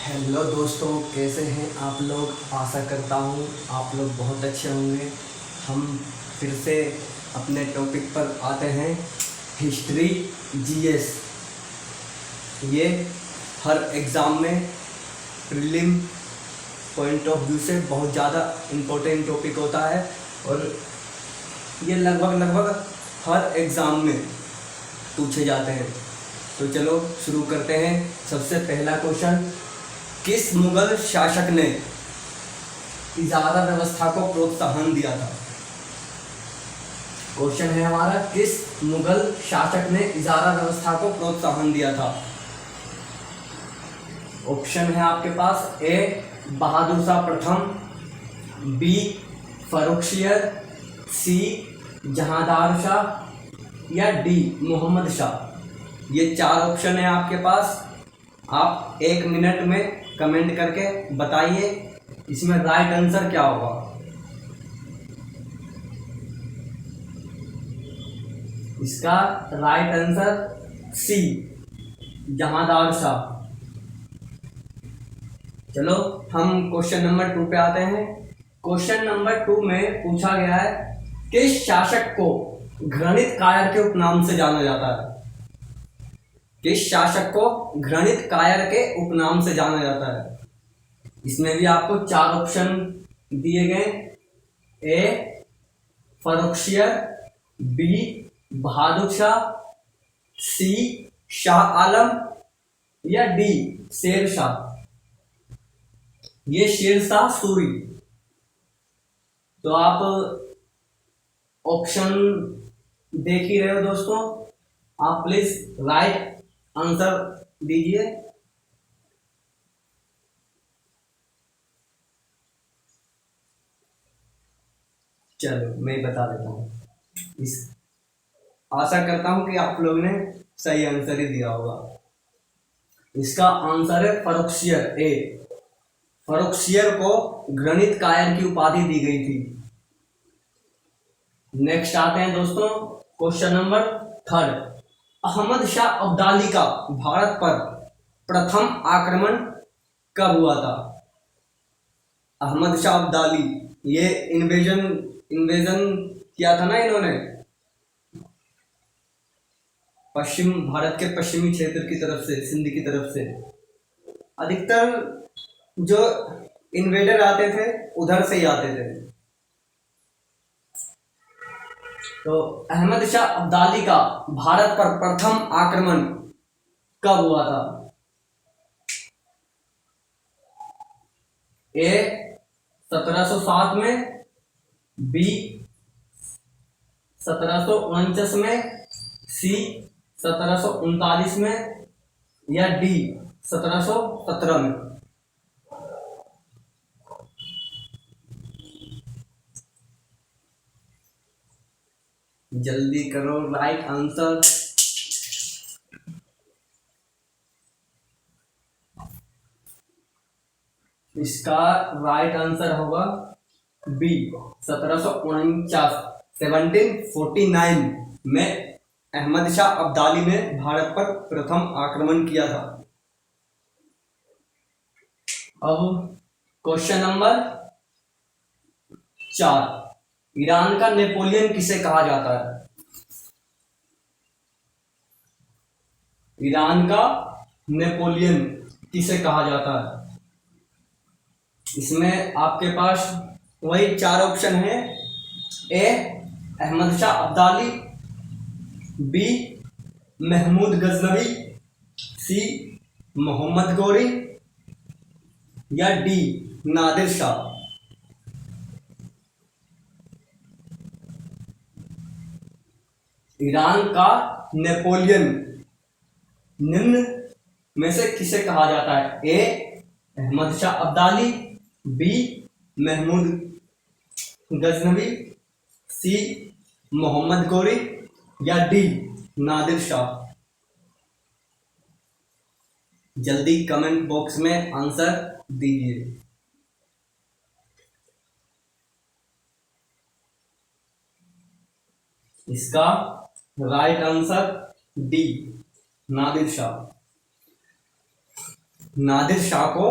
Hello दोस्तों, कैसे हैं आप लोग। आशा करता हूँ आप लोग बहुत अच्छे होंगे। हम फिर से अपने टॉपिक पर आते हैं, हिस्ट्री जीएस। ये हर एग्ज़ाम में प्रीलिम पॉइंट ऑफ व्यू से बहुत ज़्यादा इम्पोर्टेंट टॉपिक होता है और ये लगभग हर एग्ज़ाम में पूछे जाते हैं। तो चलो शुरू करते हैं। सबसे पहला क्वेश्चन, किस मुगल शासक ने इजारा व्यवस्था को प्रोत्साहन दिया था। क्वेश्चन है हमारा, किस मुगल शासक ने इजारा व्यवस्था को प्रोत्साहन दिया था। ऑप्शन है आपके पास, ए बहादुर शाह प्रथम, बी फर्रुखशियर, सी जहांदार शाह या डी मोहम्मद शाह। ये चार ऑप्शन है आपके पास। आप 1 मिनट में कमेंट करके बताइए इसमें राइट आंसर क्या होगा। इसका right answer C Jahandar Shah. चलो हम क्वेश्चन नंबर 2 पे आते हैं। क्वेश्चन नंबर 2 में पूछा गया है, किस शासक को घृणित कायर के उपनाम से जाना जाता है। किस शासक को घृणित कायर के उपनाम से जाना जाता है। इसमें भी आपको 4 ऑप्शन दिए गए, ए फर्रुखशियर, बी बहादुर शाह, सी शाह आलम या डी शेर शाह। ये शेर शाह सूरी। तो आप ऑप्शन देख ही रहे हो दोस्तों, आप प्लीज राइट आंसर दीजिए। चलो मैं बता देता हूँ। इस आशा करता हूँ कि आप लोग ने सही आंसर ही दिया होगा। इसका आंसर है फर्रुखशियर, ए। फर्रुखशियर को घृणित कायर की उपाधि दी गई थी। नेक्स्ट आते हैं दोस्तों, क्वेश्चन नंबर 3। अहमद शाह अब्दाली का भारत पर प्रथम आक्रमण कब हुआ था। अहमद शाह अब्दाली, ये इन्वेजन किया था ना इन्होंने, पश्चिम भारत के पश्चिमी क्षेत्र की तरफ से, सिंध की तरफ से। अधिकतर जो इन्वेडर आते थे उधर से ही आते थे। तो अहमद शाह अब्दाली का भारत पर प्रथम आक्रमण कब हुआ था। ए 1707 में, बी 1749 में, सी 1739 में या डी 1717 में। जल्दी करो राइट आंसर। इसका राइट आंसर होगा बी 1749 में अहमद शाह अब्दाली ने भारत पर प्रथम आक्रमण किया था। अब क्वेश्चन नंबर 4, ईरान का नेपोलियन किसे कहा जाता है। ईरान का नेपोलियन किसे कहा जाता है। इसमें आपके पास वही 4 ऑप्शन है, ए अहमद शाह अब्दाली, बी महमूद गजनवी, सी मोहम्मद गौरी या डी नादिर शाह। ईरान का नेपोलियन निम्न में से किसे कहा जाता है। ए अहमद शाह अब्दाली, बी महमूद गजनवी, सी मोहम्मद गौरी या डी नादिर शाह। जल्दी कमेंट बॉक्स में आंसर दीजिए। इसका right answer D Nadir Shah. Nadir Shah को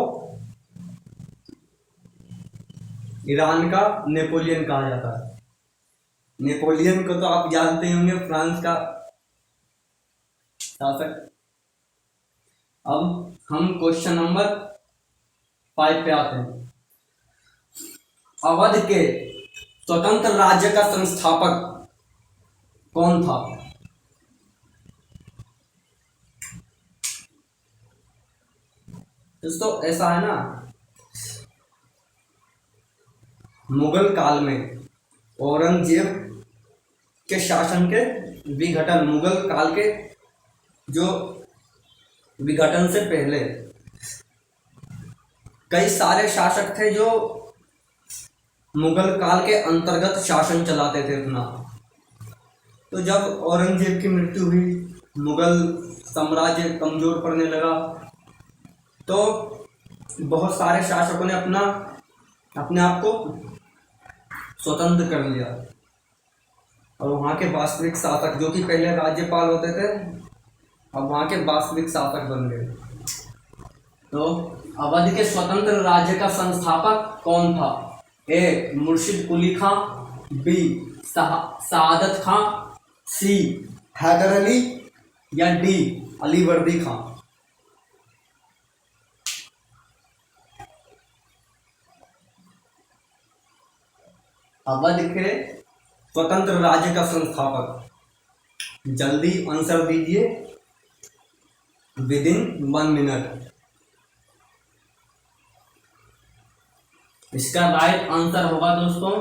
ईरान का नेपोलियन कहा जाता है। नेपोलियन को तो आप जानते ही होंगे, फ्रांस का शासक। अब हम क्वेश्चन नंबर 5 पे आते हैं। अवध के स्वतंत्र राज्य का संस्थापक कौन था? दोस्तों ऐसा है ना, मुगल काल में औरंगजेब के शासन के विघटन, मुगल काल के जो विघटन से पहले कई सारे शासक थे जो मुगल काल के अंतर्गत शासन चलाते थे अपना। तो जब औरंगजेब की मृत्यु हुई, मुगल साम्राज्य कमजोर पड़ने लगा, तो बहुत सारे शासकों ने अपने आप को स्वतंत्र कर लिया, और वहाँ के वास्तविक शासक जो कि पहले राज्यपाल होते थे, अब वहाँ के वास्तविक शासक बन गए। तो अवध के स्वतंत्र राज्य का संस्थापक कौन था? ए मुर्शिद कुली खां, बी सआदत खां, सी हैदर अली, या डी अलीवर्दी खां। अवध के स्वतंत्र राज्य का संस्थापक, जल्दी आंसर दीजिए विदिन 1 मिनट। इसका राइट आंसर होगा दोस्तों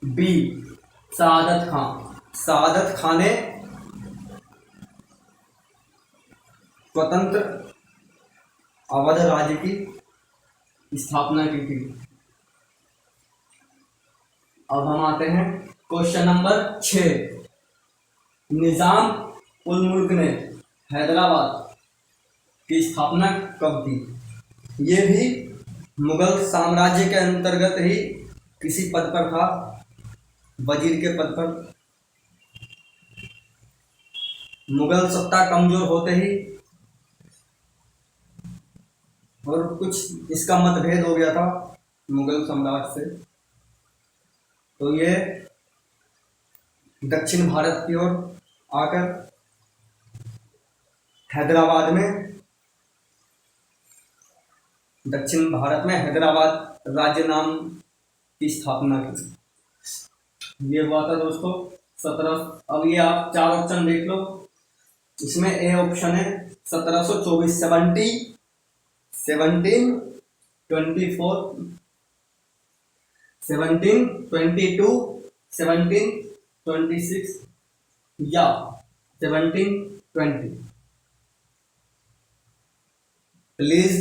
बी सआदत खां। सआदत खां ने स्वतंत्र अवध राज्य की स्थापना की थी। अब हम आते हैं क्वेश्चन नंबर 6। निजाम उल मुल्क ने हैदराबाद की स्थापना कब की? ये भी मुगल साम्राज्य के अंतर्गत ही किसी पद पर था, वजीर के पद पर। मुगल सत्ता कमजोर होते ही और कुछ इसका मतभेद हो गया था मुगल सम्राट से, तो ये दक्षिण भारत की ओर आकर हैदराबाद में, दक्षिण भारत में हैदराबाद राज्य नाम की स्थापना की। ये हुआ था दोस्तों 17। अब ये आप 4 ऑप्शन देख लो, इसमें ए ऑप्शन है 1724, 17, 24, 17, 22, 17, 26 या 17, 20। Please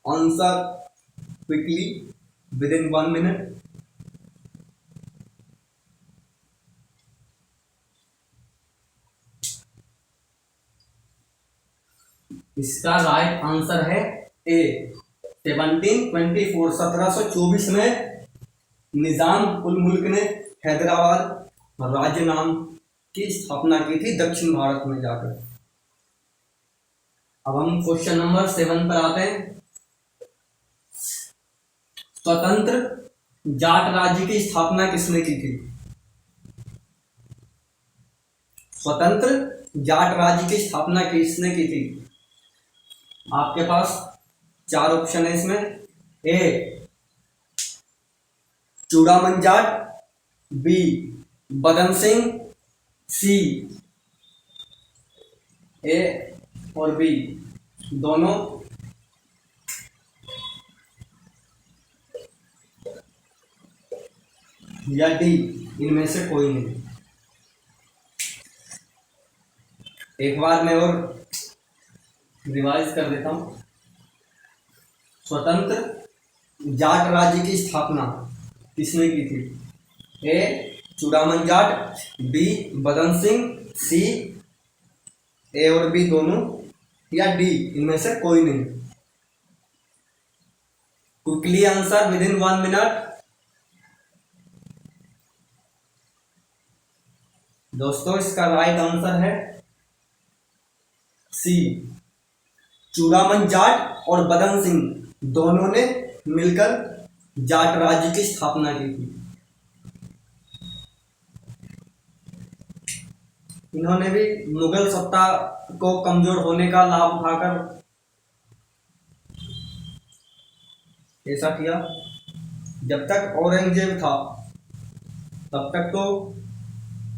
answer quickly within 1 minute. इसका राइट आंसर है ए 1724। 1724 में निजाम उल मुल्क ने हैदराबाद राज्य नाम की स्थापना की थी दक्षिण भारत में जाकर। अब हम क्वेश्चन नंबर 7 पर आते हैं। स्वतंत्र जाट राज्य की स्थापना किसने की थी? स्वतंत्र जाट राज्य की स्थापना किसने की थी? आपके पास 4 ऑप्शन है इसमें। ए चूड़ामन जाट, बी बदन सिंह, सी ए और बी दोनों, या डी इनमें से कोई नहीं। एक बार मैं और रिवाइज कर देता हूं। स्वतंत्र जाट राज्य की स्थापना किसने की थी? ए चूड़ामन जाट, बी बदन सिंह, सी ए और बी दोनों, या डी इनमें से कोई नहीं। Quickly answer with in 1 minute. दोस्तों इसका राइट आंसर है सी चूड़ामन जाट और बदन सिंह दोनों ने मिलकर जाट राज्य की स्थापना की थी। इन्होंने भी मुगल सत्ता को कमजोर होने का लाभ उठाकर ऐसा किया। जब तक औरंगजेब था तब तक तो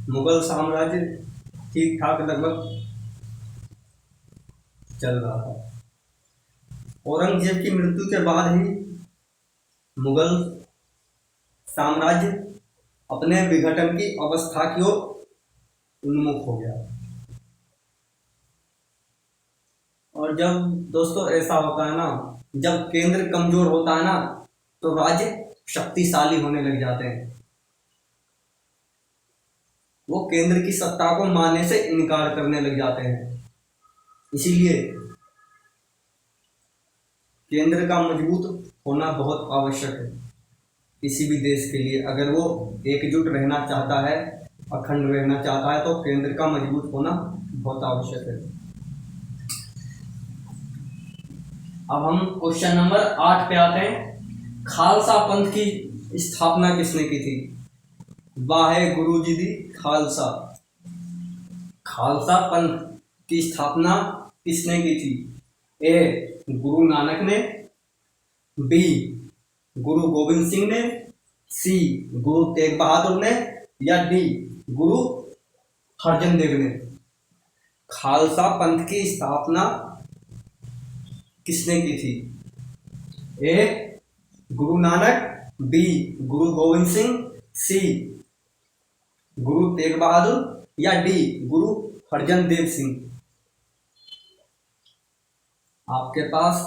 मुगल साम्राज्य ठीक ठाक लगभग चल रहा था। औरंगजेब की मृत्यु के बाद ही मुगल साम्राज्य अपने विघटन की अवस्था की ओर उन्मुख हो गया। और जब दोस्तों ऐसा होता है ना, जब केंद्र कमजोर होता है ना तो राज्य शक्तिशाली होने लग जाते हैं। वो केंद्र की सत्ता को मानने से इनकार करने लग जाते हैं। इसीलिए केंद्र का मजबूत होना बहुत आवश्यक है किसी भी देश के लिए। अगर वो एकजुट रहना चाहता है, अखंड रहना चाहता है, तो केंद्र का मजबूत होना बहुत आवश्यक है। अब हम क्वेश्चन नंबर 8 पे आते हैं। खालसा पंथ की स्थापना किसने की थी? वाहे गुरु जी दी खालसा। खालसा पंथ की स्थापना किसने की थी? ए गुरु नानक ने, बी गुरु गोविंद सिंह ने, सी गुरु तेग बहादुर ने, या डी गुरु अर्जन देव ने। खालसा पंथ की स्थापना किसने की थी? ए गुरु नानक, बी गुरु गोविंद सिंह, सी गुरु तेग बहादुर, या डी गुरु अर्जन देव सिंह। आपके पास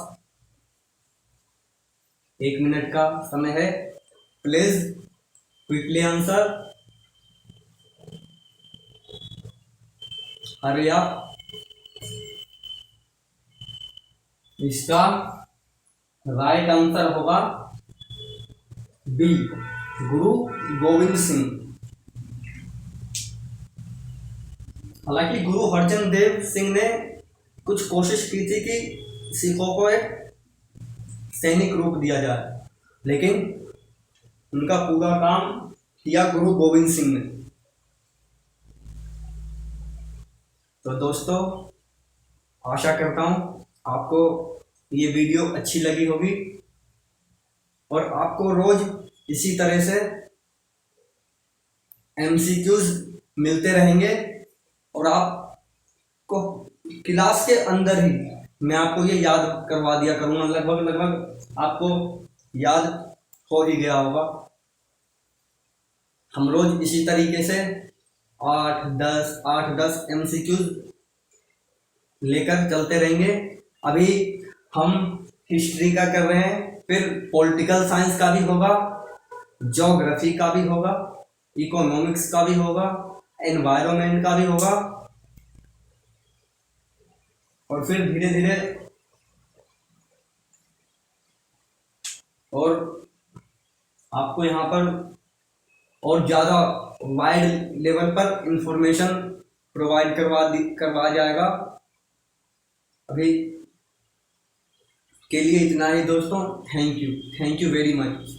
1 मिनट का समय है। Please quickly answer. हरी आप। इसका राइट आंसर होगा बी गुरु गोविंद सिंह। हालांकि गुरु अर्जन देव सिंह ने कुछ कोशिश की थी कि सिखों को एक सैनिक रूप दिया जाए, लेकिन उनका पूरा काम किया गुरु गोविंद सिंह ने। तो दोस्तों, आशा करता हूं आपको ये वीडियो अच्छी लगी होगी और आपको रोज इसी तरह से MCQs मिलते रहेंगे और आपको क्लास के अंदर ही मैं आपको ये याद करवा दिया करूंगा। लगभग आपको याद हो ही गया होगा। हम रोज इसी तरीके से 8-10 MCQs लेकर चलते रहेंगे। अभी हम हिस्ट्री का कर रहे हैं, फिर पॉलिटिकल साइंस का भी होगा, ज्योग्राफी का भी होगा, इकोनॉमिक्स का भी होगा, एनवायरनमेंट का भी होगा, और फिर धीरे धीरे और आपको यहाँ पर और ज़्यादा वाइड लेवल पर इंफॉर्मेशन प्रोवाइड करवा जाएगा। अभी के लिए इतना ही दोस्तों। Thank you very much.